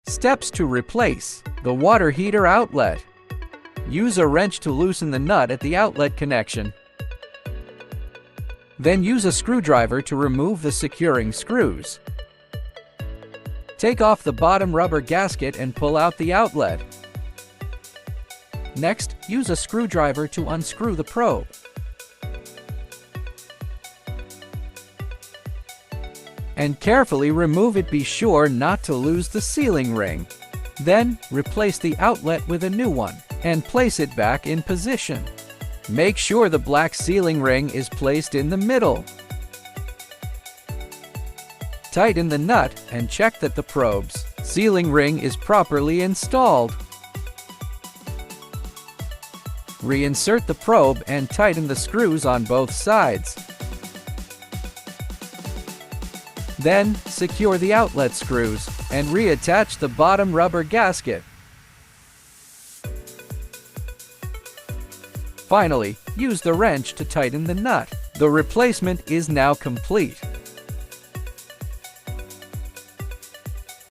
Steps to replace the water heater outlet. Use a wrench to loosen the nut at the outlet connection. Then use a screwdriver to remove the securing screws. Take off the bottom rubber gasket and pull out the outlet. Next, use a screwdriver to unscrew the probe. And carefully remove it. Be sure not to lose the sealing ring. Then, replace the outlet with a new one and place it back in position. Make sure the black sealing ring is placed in the middle. Tighten the nut and check that the probe's sealing ring is properly installed. Reinsert the probe and tighten the screws on both sides. Then, secure the outlet screws and reattach the bottom rubber gasket. Finally, use the wrench to tighten the nut. The replacement is now complete.